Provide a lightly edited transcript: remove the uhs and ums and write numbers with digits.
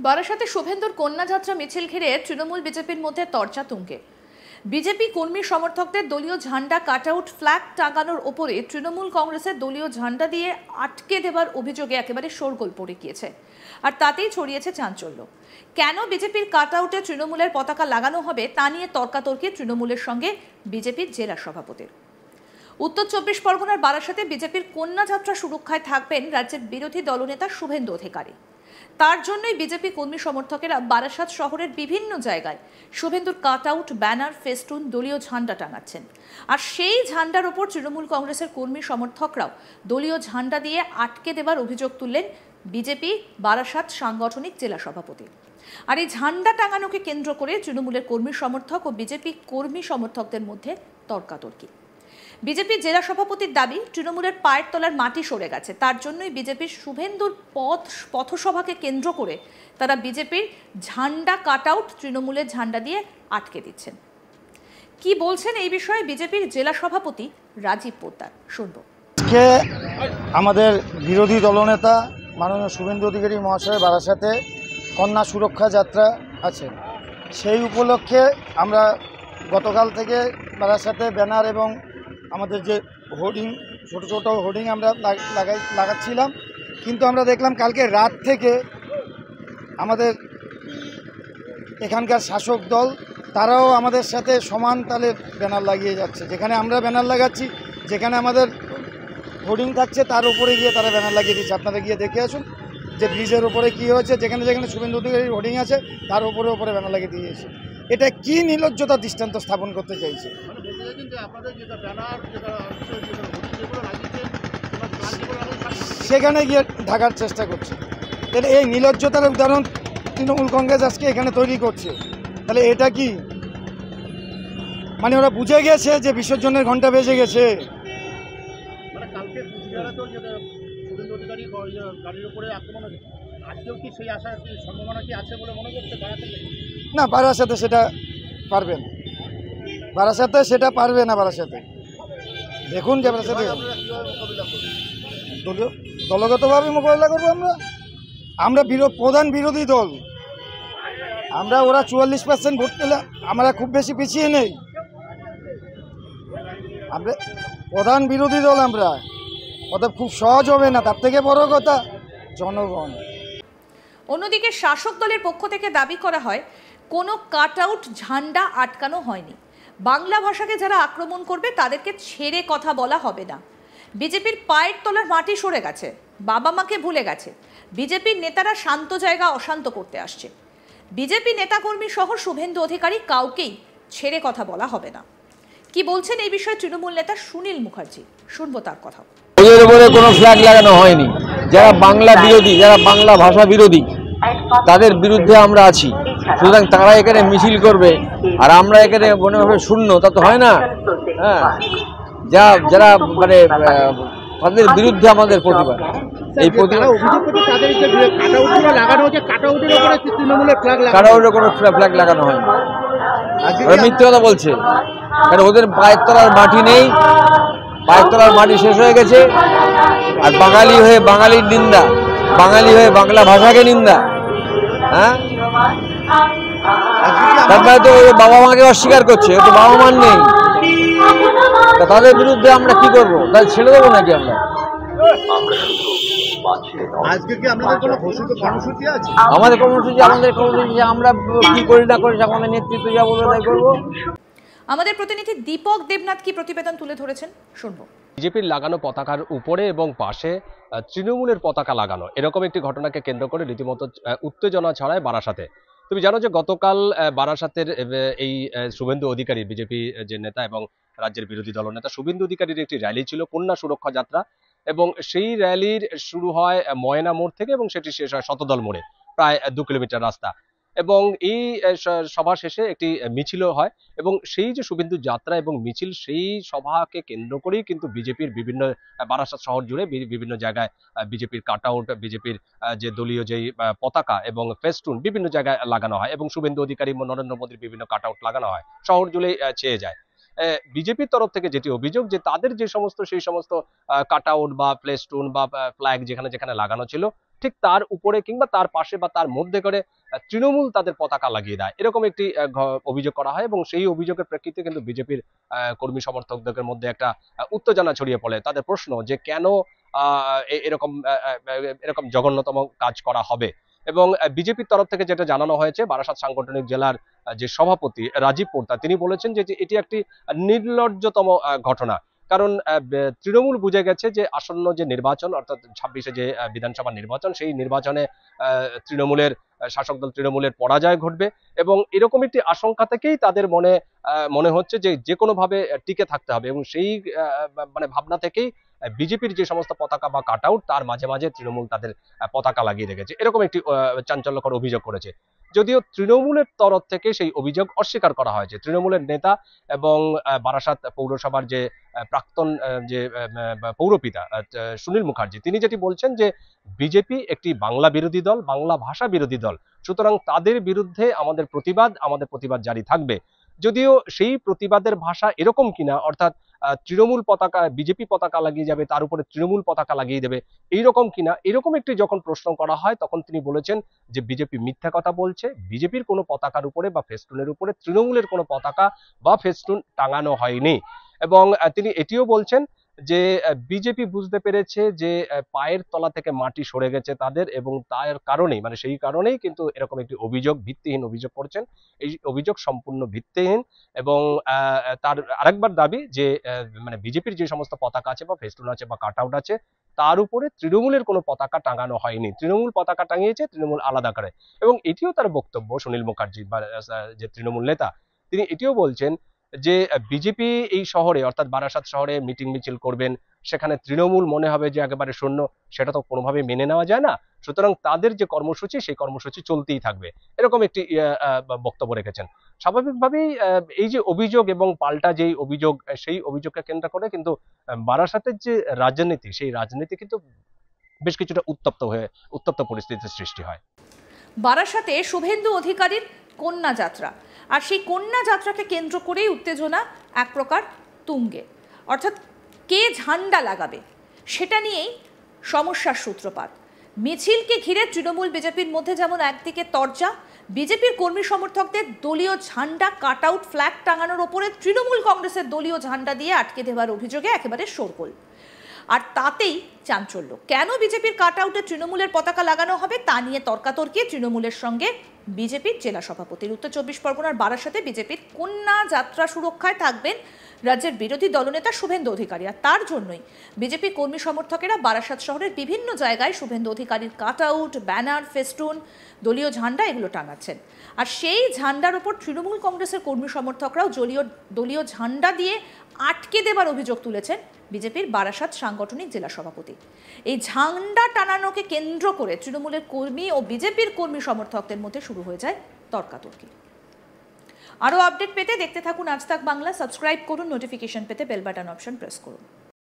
বারাসাতে শুভেন্দুর কন্যাযাত্রা মিছিল ঘিরে তৃণমূল বিজেপির মধ্যে তরজা তুঙ্গে। বিজেপি কর্মী সমর্থকদের দলীয় ঝান্ডা কাটআউট ফ্ল্যাগ টাঙানোর ওপরে তৃণমূল কংগ্রেসের দলীয় ঝান্ডা দিয়ে আটকে দেবার অভিযোগে একেবারে শোরগোল পড়ে গিয়েছে, আর তাতেই ছড়িয়েছে চাঞ্চল্য। কেন বিজেপির কাটআউটে তৃণমূলের পতাকা লাগানো হবে তা নিয়ে তর্কাতর্কি তৃণমূলের সঙ্গে বিজেপির জেলা সভাপতির। উত্তর ২৪ পরগনার বারাসাতে বিজেপির কন্যাযাত্রা সুরক্ষায় থাকবেন রাজ্যের বিরোধী দলনেতা শুভেন্দু অধিকারী। তার জন্যই বিজেপি কর্মী সমর্থকেরা বারাসাত শহরের বিভিন্ন জায়গায় শুভেন্দুর কাটআউট, ব্যানার, ফেস্টুন, দলীয় ঝান্ডা টাঙাচ্ছেন। আর সেই ঝান্ডার ওপর তৃণমূল কংগ্রেসের কর্মী সমর্থকরাও দলীয় ঝান্ডা দিয়ে আটকে দেবার অভিযোগ তুললেন বিজেপি বারাসাত সাংগঠনিক জেলা সভাপতি। আর এই ঝান্ডা টাঙানোকে কেন্দ্র করে তৃণমূলের কর্মী সমর্থক ও বিজেপি কর্মী সমর্থকদের মধ্যে তর্কাতর্কি। বিজেপির জেলা সভাপতির দাবি, তৃণমূলের পায়ের তলার মাটি সরে গেছে, তার জন্যই বিজেপির শুভেন্দুর পথসভাকে কেন্দ্র করে তারা বিজেপির ঝান্ডা কাটআউট তৃণমূলের ঝান্ডা দিয়ে আটকে দিচ্ছেন। কি বলছেন এই বিষয়ে বিজেপির জেলা সভাপতি রাজীব পোদ্দার, শুনবো। আমাদের বিরোধী দলনেতা মাননীয় শুভেন্দু অধিকারী মহাশয় বারাসাতে কন্যা সুরক্ষা যাত্রা আছে, সেই উপলক্ষে আমরা গতকাল থেকে বারাসাতে ব্যানার এবং আমাদের যে হোর্ডিং, ছোট ছোট হোর্ডিং আমরা লাগাচ্ছিলাম, কিন্তু আমরা দেখলাম কালকে রাত থেকে আমাদের এখানকার শাসক দল তারাও আমাদের সাথে সমান তালে ব্যানার লাগিয়ে যাচ্ছে। যেখানে আমরা ব্যানার লাগাচ্ছি, যেখানে আমাদের হোর্ডিং থাকছে, তার উপরে গিয়ে তারা ব্যানার লাগিয়ে দিচ্ছে। আপনারা গিয়ে দেখে আসুন যে ব্রিজের উপরে কী হয়েছে, যেখানে যেখানে শুভেন্দু অধিকারীর হোর্ডিং আছে তার উপরে ব্যানার লাগিয়ে দিয়েছে। এটা কি নির্লজ্জতার দৃষ্টান্ত স্থাপন করতে চাইছে? সেখানে গিয়ে ঢাকার চেষ্টা করছে। তাহলে এই নির্লজ্জতার উদাহরণ তৃণমূল কংগ্রেস আজকে এখানে তৈরি করছে। তাহলে এটা কি মানে ওরা বুঝে গেছে যে বিসর্জনের ঘন্টা বেজে গেছে? না, বারাসাতে সেটা পারবে না, বারাসাতে সেটা পারবে না। বারাসাতে দেখুন যে বারাসাতে দলগতভাবে মোকাবিলা করবো আমরা প্রধান বিরোধী দল। আমরা ওরা ৪৪% ভোট পেলে আমরা খুব বেশি পিছিয়ে নেই। আমরা প্রধান বিরোধী দল, আমরা অতএব খুব সহজ হবে না। তার থেকে বড় কথা জনগণ। অন্যদিকে শাসক দলের পক্ষ থেকে দাবি করা হয়, কোনো কাটআউট ঝান্ডা আটকানো হয়নি। বাংলা ভাষাকে যারা আক্রমণ করবে তাদেরকে ছেড়ে কথা বলা হবে না। বিজেপির পায়ের তলার মাটি সরে গেছে, বাবা মাকে ভুলে গেছে। বিজেপির নেতারা শান্ত জায়গা অশান্ত করতে আসছে। বিজেপি নেতাকর্মী সহ শুভেন্দু অধিকারী কাউকেই ছেড়ে কথা বলা হবে না। কি বলছেন এই বিষয়ে তৃণমূল নেতা সুনীল মুখার্জি, শুনবো তার কথা। ওদের উপরে কোনো ফ্ল্যাগ লাগানো হয়নি। যারা বাংলা বিরোধী, যারা বাংলা ভাষা বিরোধী, তাদের বিরুদ্ধে আমরা আছি। সুতরাং তারা এখানে মিছিল করবে আর আমরা এখানে মনে হবে শূন্য, তা তো হয় না। হ্যাঁ, যারা মানে তাদের বিরুদ্ধে আমাদের প্রতিবাদ। এই কাটাউটের কোনো ফ্ল্যাগ লাগানো হয়নি। ওরা মিথ্যে কথা বলছে, কারণ ওদের পায়ের তলার মাটি নেই, পায়ের তলার মাটি শেষ হয়ে গেছে। আর বাঙালি হয়ে বাঙালির নিন্দা, বাঙালি হয়ে বাংলা ভাষাকে নিন্দা। হ্যাঁ, তারপরে তো বাবা মাকে অস্বীকার করছে, তো বাবা মার নেই। তাদের বিরুদ্ধে আমরা কি করবো? তাহলে ছেড়ে দেবো নাকি আমরা? আমাদের কর্মসূচি আমরা কি করি না করি, আমাদের নেতৃত্ব যা বলবে তাই করবো। আমাদের প্রতিনিধি দীপক দেবনাথ কি প্রতিবেদন তুলে ধরেছেন, শুনবো। বিজেপির লাগানো পতাকার উপরে এবং পাশে তৃণমূলের পতাকা লাগানো, এরকম একটি ঘটনাকে কেন্দ্র করে রীতিমতো উত্তেজনা ছড়ায় বারাসাতে। তুমি জানো যে গতকাল বারাসাতের এই শুভেন্দু অধিকারী, বিজেপি যে নেতা এবং রাজ্যের বিরোধী দলনেতা শুভেন্দু অধিকারীর একটি র্যালি ছিল, কন্যা সুরক্ষা যাত্রা, এবং সেই র্যালির শুরু হয় ময়না মোড় থেকে এবং সেটি শেষ হয় শতদল মোড়ে, প্রায় 2 কিলোমিটার রাস্তা। এবং এই সভা শেষে একটি মিছিলও হয়, এবং সেই যে শুভেন্দু যাত্রা এবং মিছিল, সেই সভাকে কেন্দ্র করেই কিন্তু বিজেপির বিভিন্ন বারাসাত শহর জুড়ে বিভিন্ন জায়গায় বিজেপির কাটআউট, বিজেপির যে দলীয় যেই পতাকা এবং ফেস্টুন বিভিন্ন জায়গায় লাগানো হয়, এবং শুভেন্দু অধিকারী, নরেন্দ্র মোদীর বিভিন্ন কাটআউট লাগানো হয়, শহর জুড়ে ছেয়ে যায়। বিজেপির তরফ থেকে যেটি অভিযোগ যে তাদের যে সমস্ত সেই সমস্ত কাট আউট বা প্লেস্টুন বা ফ্ল্যাগ যেখানে যেখানে লাগানো ছিল ঠিক তার উপরে কিংবা তার পাশে বা তার মধ্যে করে তৃণমূল তাদের পতাকা লাগিয়ে দেয়, এরকম একটি অভিযোগ করা হয়। এবং সেই অভিযোগের প্রেক্ষিতে কিন্তু বিজেপির কর্মী সমর্থকদের মধ্যে একটা উত্তেজনা ছড়িয়ে পড়ে। তাদের প্রশ্ন যে কেন এরকম এরকম জঘন্যতম কাজ করা হবে। এবং বিজেপির তরফ থেকে যেটা জানানো হয়েছে, বারাসাত সাংগঠনিক জেলার যে সভাপতি রাজীব পোর্তা তিনি বলেছেন যে এটি একটি নির্লজ্জতম ঘটনা। কারণ তৃণমূল বুঝে গেছে যে আসন্ন যে নির্বাচন অর্থাৎ 26-এ যে বিধানসভা নির্বাচন, সেই নির্বাচনে তৃণমূলের শাসক দল তৃণমূলের পরাজয় ঘটবে এবং এরকম একটি আশঙ্কা থেকেই তাদের মনে মনে হচ্ছে যে যে কোনো ভাবে টিকে থাকতে হবে। এবং সেই মানে ভাবনা থেকেই বিজেপির যে সমস্ত পতাকা বা কাট আউট তার মাঝে মাঝে তৃণমূল তাদের পতাকা লাগিয়ে রেখেছে, এরকম একটি চাঞ্চল্যকর অভিযোগ করেছে। যদিও তৃণমূলের তরফ থেকে সেই অভিযোগ অস্বীকার করা হয়েছে। তৃণমূলের নেতা এবং বারাসাত পৌরসভার যে প্রাক্তন যে পৌরপিতা সুনীল মুখার্জি তিনি যেটি বলছেন যে বিজেপি একটি বাংলা বিরোধী দল, বাংলা ভাষা বিরোধী দল, সুতরাং তাদের বিরুদ্ধে আমাদের প্রতিবাদ জারি থাকবে। যদিও সেই প্রতিবাদের ভাষা এরকম কিনা, অর্থাৎ তৃণমূল পতাকা বিজেপি পতাকা লাগিয়ে যাবে তার উপরে তৃণমূল পতাকা লাগিয়ে দেবে এইরকম কিনা, এরকম একটি যখন প্রশ্ন করা হয় তখন তিনি বলেছেন যে বিজেপি মিথ্যা কথা বলছে, বিজেপির কোনো পতাকার উপরে বা ফেস্টুনের উপরে তৃণমূলের কোনো পতাকা বা ফেস্টুন টাঙানো হয়নি। এবং তিনি এটিও বলছেন যে বিজেপি বুঝতে পেরেছে যে পায়ের তলা থেকে মাটি সরে গেছে তাদের, এবং তার কারণেই মানে সেই কারণেই কিন্তু এরকম একটি ভিত্তিহীন অভিযোগ করছেন। এই অভিযোগ সম্পূর্ণ ভিত্তিহীন। এবং তার আরেকবার দাবি যে মানে বিজেপির যে সমস্ত পতাকা আছে বা ফেস্টুন আছে বা কাট আউট আছে তার উপরে তৃণমূলের কোনো পতাকা টাঙানো হয়নি, তৃণমূল পতাকা টাঙিয়েছে তৃণমূল আলাদা করে। এবং এটিও তার বক্তব্য, সুনীল মুখার্জি বা যে তৃণমূল নেতা তিনি এটিও বলছেন যে বিজেপি এই শহরে অর্থাৎ বারাসাত শহরে মিটিং মিছিল করবেন, সেখানে তৃণমূল মনে হবে যে একেবারে শূন্য, সেটা তো কোনোভাবে মেনে নেওয়া যায় না, সুতরাং তাদের যে কর্মসূচি সেই কর্মসূচি চলতেই থাকবে, এরকম একটি বক্তব্য রেখেছেন। স্বাভাবিকভাবেই এই যে অভিযোগ এবং পাল্টা যেই অভিযোগ সেই অভিযোগকে কেন্দ্র করে কিন্তু বারাসাতের যে রাজনীতি সেই রাজনীতি কিন্তু বেশ কিছুটা উত্তপ্ত পরিস্থিতির সৃষ্টি হয়। বারাসাতে শুভেন্দু অধিকারীর কন্যা যাত্রা, আর সেই কন্যা যাত্রাকে কেন্দ্র করেই উত্তেজনা এক প্রকার তুঙ্গে, অর্থাৎ কে ঝান্ডা লাগাবে সেটা নিয়েই সমস্যার সূত্রপাত। মিছিলকে ঘিরে তৃণমূল বিজেপির মধ্যে যেমন একদিকে তরজা, বিজেপির কর্মী সমর্থকদের দলীয় ঝান্ডা কাট আউট ফ্ল্যাগ টাঙানোর ওপরে তৃণমূল কংগ্রেসের দলীয় ঝান্ডা দিয়ে আটকে দেওয়ার অভিযোগে একেবারে শোরগোল। আর তাতেই চাঞ্চল্য, কেন বিজেপির কাট আউটে তৃণমূলের পতাকা লাগানো হবে তা নিয়ে তর্কাতর্কি তৃণমূলের সঙ্গে বিজেপির জেলা সভাপতির। উত্তর 24 পরগনার বারাসাতে বিজেপির কন্যা যাত্রা সুরক্ষায় থাকবেন রাজ্যের বিরোধী দলনেতা শুভেন্দু অধিকারী, আর তার জন্যই বিজেপি কর্মী সমর্থকেরা বারাসাত শহরের বিভিন্ন জায়গায় শুভেন্দু অধিকারীর কাট আউট, ব্যানার, ফেস্টুন, দলীয় ঝান্ডা এগুলো টাঙাচ্ছেন। আর সেই ঝান্ডার ওপর তৃণমূল কংগ্রেসের কর্মী সমর্থকরাও দলীয় ঝান্ডা দিয়ে আটকে দেবার অভিযোগ তুলেছেন বিজেপির বারাসাত সাংগঠনিক জেলা সভাপতি। এই ঝান্ডা টানানোকে কেন্দ্র করে তৃণমূলের কর্মী ও বিজেপির কর্মী সমর্থকদের মধ্যে শুরু হয়ে যায় তর্কাতর্কি। আরও আপডেট পেতে দেখতে থাকুন আজ তাক বাংলা, সাবস্ক্রাইব করুন, নোটিফিকেশন পেতে বেল বাটন অপশন প্রেস করুন।